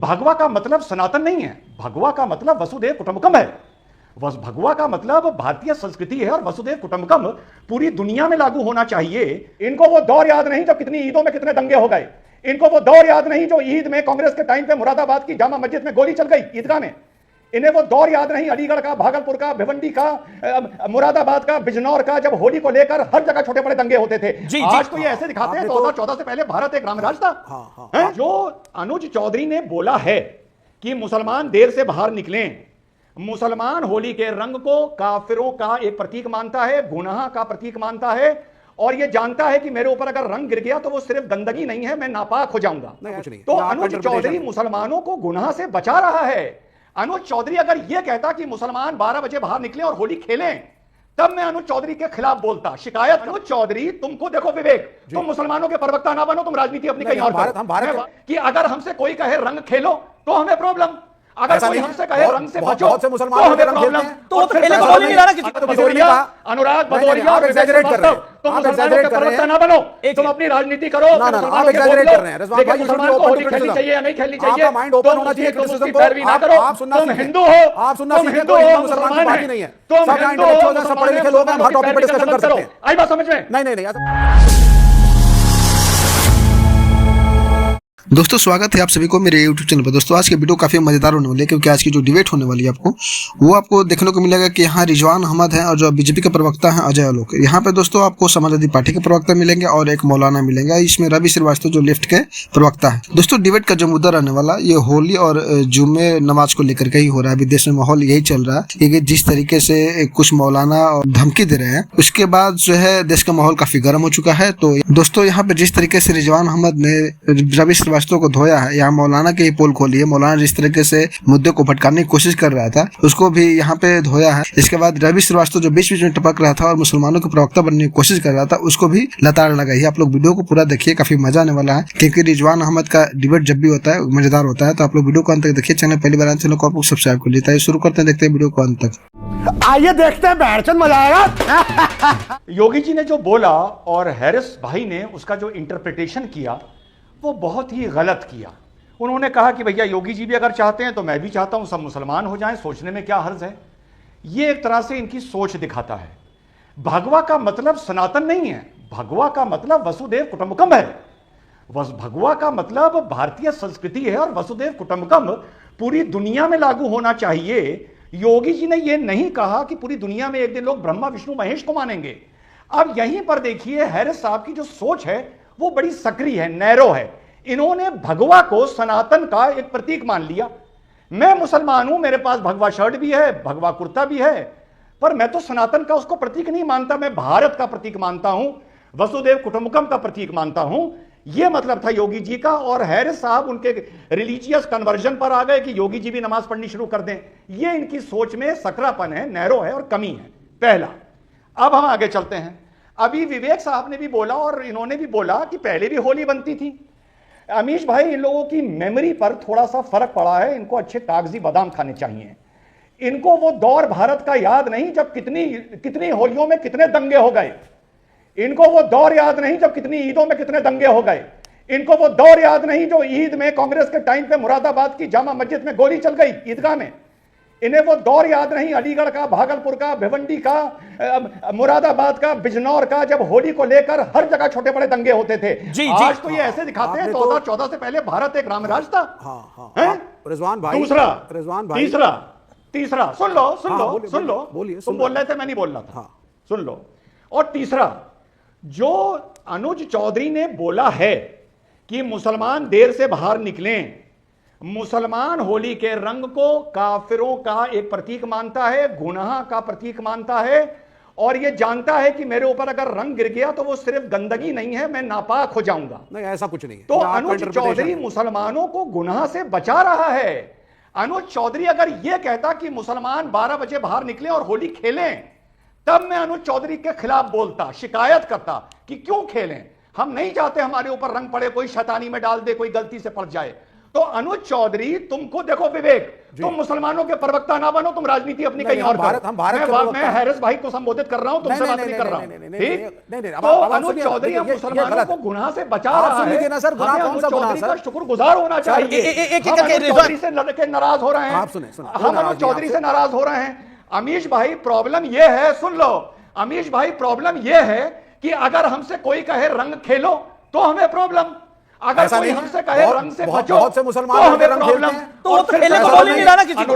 भगवा का मतलब सनातन नहीं है। भगवा का मतलब वसुदेव कुटुंबकम है। भगवा का मतलब भारतीय संस्कृति है और वसुदेव कुटुंबकम पूरी दुनिया में लागू होना चाहिए। इनको वो दौर याद नहीं जब कितनी ईदों में कितने दंगे हो गए। इनको वो दौर याद नहीं जो ईद में कांग्रेस के टाइम पे मुरादाबाद की जामा मस्जिद में गोली चल गई ईदगाह में। इन्हें वो दौर याद नहीं अलीगढ़ का, भागलपुर का, भिवंडी का, मुरादाबाद का, बिजनौर का, जब होली को लेकर हर जगह छोटे बड़े दंगे होते थे। आज तो ये ऐसे दिखाते हैं 2014 से पहले भारत एक रामराज था। जो अनुज चौधरी ने बोला है कि मुसलमान देर से बाहर निकलें, मुसलमान होली के रंग को काफिरों का एक प्रतीक मानता है, गुनाह का प्रतीक मानता है और यह जानता है कि मेरे ऊपर अगर रंग गिर गया तो वो सिर्फ गंदगी नहीं है, मैं नापाक हो जाऊंगा। तो अनुज चौधरी मुसलमानों को गुनाह से बचा रहा है। अनुज चौधरी अगर यह कहता कि मुसलमान 12 बजे बाहर निकलें और होली खेलें, तब मैं अनुज चौधरी के खिलाफ बोलता। शिकायत अनुज चौधरी, तुमको देखो विवेक, तुम मुसलमानों के प्रवक्ता ना बनो, तुम राजनीति अपनी कहीं और करो। कि अगर हमसे कोई कहे रंग खेलो तो हमें प्रॉब्लम, अगर कोई हमसे कहे रंग से बचो तो हमें प्रॉब्लम। तो खेलने को बोल नहीं रहा किसी को। भदौरिया, अनुराग भदौरिया, आप एग्जैजरेट कर रहे हैं, तुम मुसलमानों के प्रवक्ता ना बनो, तुम अपनी राजनीति करो। आप एग्जैजरेट कर रहे हैं। रिजवान भाई, मुसलमान को होली खेलनी चाहिए या नहीं खेलनी चाहिए, आपका माइंड ओपन होना चाहिए क्रिटिसिज्म को। पैरवी ना करो। तुम हिंदू हो, आप सुनना सीखिए, कोई मुसलमान की पार्टी नहीं है। तुम हिंदू हो, सब पढ़े लिखे लोग हैं, हम हर टॉपिक पे डिस्कशन कर सकते हैं। आई बात समझ में? नहीं। दोस्तों स्वागत है आप सभी को मेरे YouTube चैनल पर। दोस्तों आज की वीडियो काफ़ी मज़ेदार होने वाली है, क्योंकि आज की जो डिबेट होने वाली है वो आपको देखने को मिलेगा कि यहाँ रिजवान अहमद हैं और जो बीजेपी के प्रवक्ता हैं अजय आलोक। यहाँ पे दोस्तों आपको समाजवादी पार्टी के प्रवक्ता मिलेंगे और एक मौलाना मिलेंगे। इसमें रवि श्रीवास्तव जो लेफ्ट के प्रवक्ता है। दोस्तों डिबेट का जो मुद्दा रहने वाला ये होली और जुम्मे नमाज को लेकर के ही हो रहा है। अभी देश में माहौल यही चल रहा है कि जिस तरीके से कुछ मौलाना धमकी दे रहे हैं, उसके बाद जो है देश का माहौल काफी गर्म हो चुका है। तो दोस्तों यहाँ पे जिस तरीके से रिजवान अहमद ने रवि श्रीवास्तव को धोया है, यहाँ मौलाना की ही पोल खोली है। मौलाना जिस तरीके से मुद्दे को भटकाने की कोशिश कर रहा था उसको भी यहाँ पे धोया है। इसके बाद रवि श्रीवास्तव जो बीच बीच में टपक रहा था और मुसलमानों के प्रवक्ता बनने की कोशिश कर रहा था उसको भी लताड़ लगाई है। आप लोग वीडियो को पूरा देखिए, काफी मजा आने वाला है, क्योंकि रिजवान अहमद का डिबेट जब भी होता है मजेदार होता है। तो आप लोग वीडियो को अंत तक देखिए। चैनल पहली बार चैनल को आप लोग सब्सक्राइब कर लेता है। शुरू करते हैं, देखते हैं वीडियो को अंत तक। आइए देखते हैं, बैठचंद मजा आएगा। योगी जी ने जो बोला और हैरिस भाई ने उसका जो इंटरप्रिटेशन किया वो बहुत ही गलत किया। उन्होंने कहा कि भैया योगी जी भी अगर चाहते हैं तो मैं भी चाहता हूं सब मुसलमान हो जाएं, सोचने में क्या हर्ज है। ये एक तरह से इनकी सोच दिखाता है। भगवा का मतलब सनातन नहीं है। भगवा का मतलब वसुदेव कुटुंबकम है। भगवा का मतलब भारतीय संस्कृति है और वसुदेव कुटुंबकम पूरी दुनिया में लागू होना चाहिए। योगी जी ने यह नहीं कहा कि पूरी दुनिया में एक दिन लोग ब्रह्मा विष्णु महेश को मानेंगे। अब यहीं पर देखिए हैरिस साहब की जो सोच है वो बड़ी सक्रिय है, नैरो है। इन्होंने भगवा को सनातन का एक प्रतीक मान लिया। मैं मुसलमान हूं, मेरे पास भगवा शर्ट भी है, भगवा कुर्ता भी है, पर मैं तो सनातन का उसको प्रतीक नहीं मानता, मैं भारत का प्रतीक मानता हूं, वसुदेव कुटुंबकम का प्रतीक मानता हूं। यह मतलब था योगी जी का। और हैरिस साहब उनके रिलीजियस कन्वर्जन पर आ गए कि योगी जी भी नमाज पढ़नी शुरू कर दें। यह इनकी सोच में सकरापन है, नैरो है और कमी है, पहला। अब हम आगे चलते हैं। अभी विवेक साहब ने भी बोला और इन्होंने भी बोला कि पहले भी होली बनती थी। अमीश भाई, इन लोगों की मेमोरी पर थोड़ा सा फर्क पड़ा है। इनको अच्छे कागजी बादाम खाने चाहिए। इनको वो दौर भारत का याद नहीं जब कितनी होलियों में कितने दंगे हो गए। इनको वो दौर याद नहीं जब कितनी ईदों में कितने दंगे हो गए। इनको वो दौर याद नहीं जो ईद में कांग्रेस के टाइम पे मुरादाबाद की जामा मस्जिद में गोली चल गई ईदगाह में। इन्हें वो दौर याद नहीं अलीगढ़ का, भागलपुर का, भिवंडी का, मुरादाबाद का, बिजनौर का, जब होली को लेकर हर जगह छोटे बड़े दंगे होते थे। आज तो ये ऐसे दिखाते हैं 2014 से पहले भारत एक रामराज था। रिजवान भाई, तीसरा सुन लो, बोलिए। तुम बोल रहे थे, मैं नहीं बोल रहा था। सुन लो। और तीसरा, जो अनुज चौधरी ने बोला है कि मुसलमान देर से बाहर निकलें, मुसलमान होली के रंग को काफिरों का एक प्रतीक मानता है, गुनाह का प्रतीक मानता है और यह जानता है कि मेरे ऊपर अगर रंग गिर गया तो वो सिर्फ गंदगी नहीं है, मैं नापाक हो जाऊंगा। नहीं, ऐसा कुछ नहीं है। तो अनुज चौधरी मुसलमानों को गुनाह से बचा रहा है। अनुज चौधरी अगर यह कहता कि मुसलमान 12 बजे बाहर निकले और होली खेलें, तब मैं अनुज चौधरी के खिलाफ बोलता, शिकायत करता कि क्यों खेलें, हम नहीं चाहते हमारे ऊपर रंग पड़े, कोई शैतानी में डाल दे, कोई गलती से पड़ जाए। तो अनुज चौधरी, तुमको देखो विवेक, तुम मुसलमानों के प्रवक्ता ना बनो, तुम राजनीति अपनी कहीं और करो। मैं हैरिस भाई को संबोधित कर रहा हूं, तुमसे बात नहीं कर रहा हूं, ठीक? तो अनुज चौधरी हम मुसलमानों को गुनाह से बचा रहा है, हमें अनुज चौधरी का शुक्रगुजार होना चाहिए। हम अनुज चौधरी से लड़के नाराज हो रहे हैं, हम अनुज चौधरी से नाराज हो रहे हैं। अमीश भाई प्रॉब्लम यह है, सुन लो अमीश भाई, प्रॉब्लम यह है कि अगर हमसे कोई कहे रंग खेलो तो हमें प्रॉब्लम, अगर कोई हमसे कहे रंग से बचो बहुत से मुसलमान तो हमें प्रॉब्लम। तो वो तो खेलने को बोल ही नहीं रहा ना किसी को।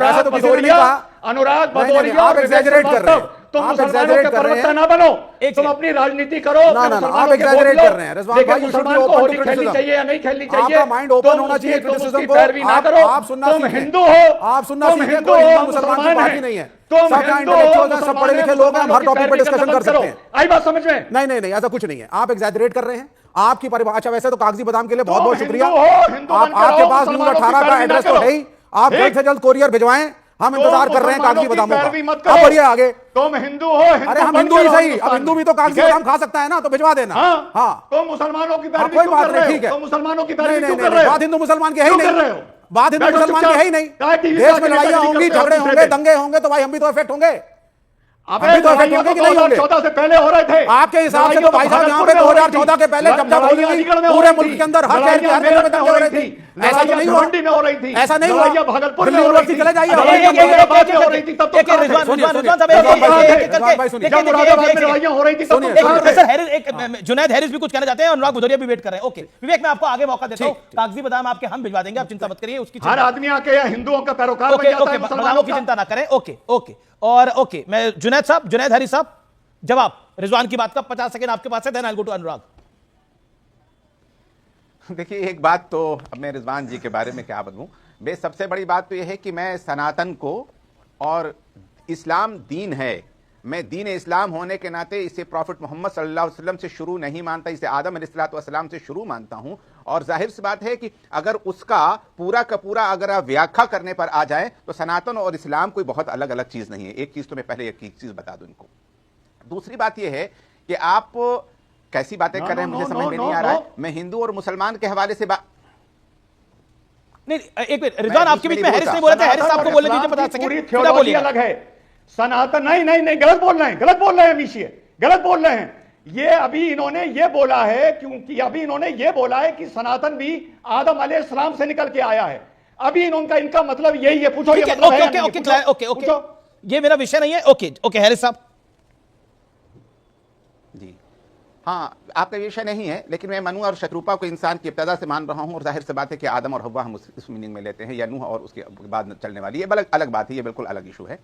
अनुराग भदौरिया, आप एग्जैजरेट कर रहे हैं, तुम मुसलमानों के प्रवक्ता ना बनो, तुम अपनी राजनीति करो। आप एग्जैजरेट कर रहे हैं रिजवान भाई, मुसलमान को होली खेलनी चाहिए या नहीं खेलनी चाहिए, आपका माइंड ओपन होना चाहिए क्रिटिसिज्म को। पैरवी ना करो। आप सुनना तुम सीखें, हिंदू हो, आप सुनना तुम सीखें, हिंदू कोई हो, मुसलमान की बात ही नहीं है। तुम सब हिंदू हो, इंटेलेक्चुअल हैं, सब पढ़े लिखे लोग हैं, हर टॉपिक पे डिस्कशन कर सकते हैं। आई बात समझ में? नहीं, ऐसा कुछ नहीं है, आप एग्जैजरेट कर रहे हैं। आपकी परिभाषा, वैसे तो कागजी बादाम के लिए बहुत बहुत शुक्रिया। आपके पास न्यूज़ 18 का एड्रेस तो है ही, आप जल्द से जल्द कोरियर भिजवाएं, हम इंतजार कर रहे हैं कागजी बादामों का। अब बढ़िए आगे। तुम हिंदू हो, अरे हम हिंदू ही सही, अब हिंदू भी तो कागजी बादाम खा सकता है ना, तो भिजवा देना। हाँ, तो मुसलमानों की पैरवी कोई बात नहीं, ठीक है। तो मुसलमानों की पैरवी नहीं, क्यों कर रहे हो? बात हिंदू मुसलमान की है ही क्यों कर रहे हो? नहीं, बात हिंदू मुसलमान की है ही नहीं। देश में लड़ाइयां होंगी, झगड़े होंगे, दंगे होंगे, तो भाई हम भी तो इफेक्ट होंगे। अबे तो 2014 से पहले हो रहे थे। आपके हिसाब से तो भाई साहब यहाँ पे 2014 के पहले जब होली हुई, पूरे मुल्क के अंदर हर शहर की हर जगह में दंगे हो रही थी। ऐसा तो नहीं हुआ, में हो रही थी, ऐसा नहीं हुआ। भागलपुर दिल्ली यूनिवर्सिटी चले जाइए, हो रही थी तब जुनैद हैरिस भी कुछ कहना चाहते हैं, अनुराग भदौरिया भी वेट कर रहे हैं। ओके विवेक, मैं आपको आगे मौका देता हूं, कागजी बादाम आपके हम भिजवा देंगे, आप चिंता मत करिए उसकी। हर आदमी आके हिंदुओं का पैरोकार बन जाता है, मुसलमानों की चिंता ना करें। ओके और ओके, मैं जुनैद हैरिस साहब, जवाब रिजवान की बात का 50 सेकंड आपके पास है, then I will go to Anurag. देखिए, एक बात तो अब मैं रिजवान जी के बारे में क्या बताऊं, सबसे बड़ी बात तो यह है कि मैं सनातन को, और इस्लाम दीन है, मैं दीन इस्लाम होने के नाते इसे प्रॉफिट मोहम्मद सल्लल्लाहु अलैहि वसल्लम से शुरू नहीं मानता, इसे आदम अलैहिस्सलाम से शुरू मानता हूं। और जाहिर सी बात है कि अगर उसका पूरा का पूरा अगर आप व्याख्या करने पर आ जाए तो सनातन और इस्लाम कोई बहुत अलग अलग चीज नहीं है। एक चीज तो मैं पहले एक चीज बता दूं इनको। दूसरी बात यह है कि आप कैसी बातें कर रहे हैं, मुझे समझ में नहीं आ रहा है। मैं हिंदू और मुसलमान के हवाले से नहीं, एक मिनट रिजवान, आपके बीच में हैरिस नहीं बोला था, हैरिस साहब को बोलने दीजिए 50 सेकंड, पूरा बोलिए। अलग है सनातन, नहीं गलत बोल रहे हैं, गलत बोल रहे हैं। ये अभी इन्होंने ये बोला है, क्योंकि अभी इन्होंने ये बोला है कि सनातन भी आदम अलैहिस्सलाम से निकल के आया है। अभी इनका मतलब यही है। पूछो ये मतलब है? ओके, ये मेरा विषय नहीं है। ओके हैरिस साहब जी, हाँ, आपका विषय नहीं है, लेकिन मैं मनु और शत्रुपा को इंसान की इब्तदा से मान रहा हूं, और जाहिर सी बात है कि आदम और हव्वा हम इस मीनिंग में लेते हैं, या नूह और उसके बाद चलने वाली, ये अलग बात है, ये बिल्कुल अलग इशू है।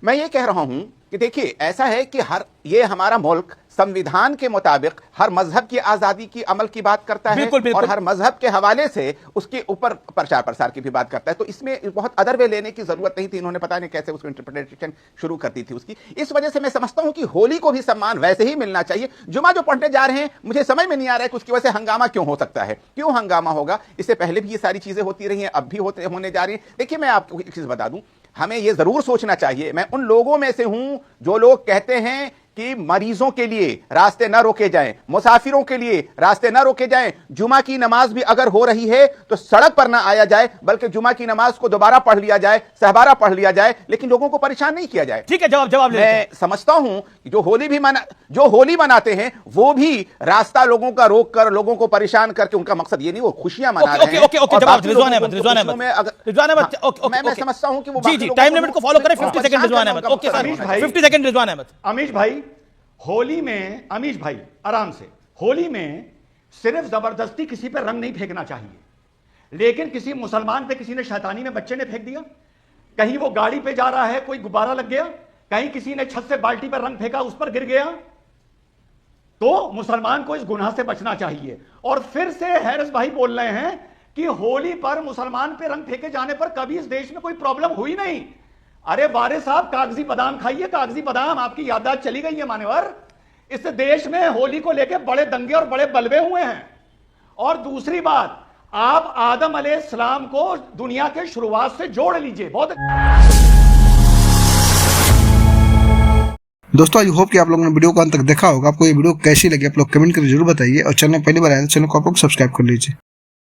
मैं ये कह रहा हूं कि देखिए, ऐसा है कि ये हमारा मुल्क संविधान के मुताबिक हर मजहब की आजादी की अमल की बात करता है, बिल्कुल। और हर मजहब के हवाले से उसके ऊपर प्रचार प्रसार की भी बात करता है। तो इसमें बहुत अदर वे लेने की जरूरत नहीं थी, इन्होंने पता नहीं कैसे उसको इंटरप्रिटेशन शुरू कर दी थी उसकी। इस वजह से मैं समझता हूं कि होली को भी सम्मान वैसे ही मिलना चाहिए। जुमा जो पढ़ने जा रहे हैं, मुझे समझ में नहीं आ रहा है कि उसकी वजह से हंगामा क्यों हो सकता है, क्यों हंगामा होगा। इससे पहले भी ये सारी चीजें होती रही हैं, अब भी होने जा रही है। देखिए, मैं आपको एक चीज बता दूं, हमें यह जरूर सोचना चाहिए, मैं उन लोगों में से हूं जो लोग कहते हैं कि मरीजों के लिए रास्ते न रोके जाएं, मुसाफिरों के लिए रास्ते न रोके जाएं, जुमा की नमाज भी अगर हो रही है तो सड़क पर ना आया जाए, बल्कि जुमा की नमाज को दोबारा पढ़ लिया जाए, सहबारा पढ़ लिया जाए, लेकिन लोगों को परेशान नहीं किया जाए। ठीक है, जवाब मैं समझता हूं कि जो होली मनाते हैं वो भी रास्ता लोगों का रोक कर, लोगों को परेशान करके, उनका मकसद ये नहीं, वो खुशियां मना रहे हैं। रिजवान अहमद, मैं समझता हूं कि वो जी टाइम लिमिट को फॉलो करें। 50 second Rizwan Ahmed. Okay sir, 50 second Rizwan Ahmed. Amish भाई, होली में, अमीश भाई आराम से, होली में सिर्फ जबरदस्ती किसी पे रंग नहीं फेंकना चाहिए, लेकिन किसी मुसलमान पे किसी ने शैतानी में बच्चे ने फेंक दिया, कहीं वो गाड़ी पे जा रहा है, कोई गुब्बारा लग गया, कहीं किसी ने छत से बाल्टी पर रंग फेंका, उस पर गिर गया, तो मुसलमान को इस गुनाह से बचना चाहिए। और फिर से हैरिस भाई बोल रहे हैं कि होली पर मुसलमान पे रंग फेंके जाने पर कभी इस देश में कोई प्रॉब्लम हुई नहीं। अरे वारे साहब, कागजी बादाम खाइए, कागजी बादाम, आपकी याददाश्त चली गई है मान्यवर। इस देश में होली को लेकर बड़े दंगे और बड़े बलवे हुए हैं। और दूसरी बात, आप आदम अलैहिस्सलाम को दुनिया के शुरुआत से जोड़ लीजिए। बहुत दोस्तों, आई होप कि आप लोगों ने वीडियो को अंत तक देखा होगा। आपको ये वीडियो कैसी लगी आप लोग कमेंट करके जरूर बताइए, और चैनल पहली बार आए तो चैनल को आप लोग सब्सक्राइब कर लीजिए।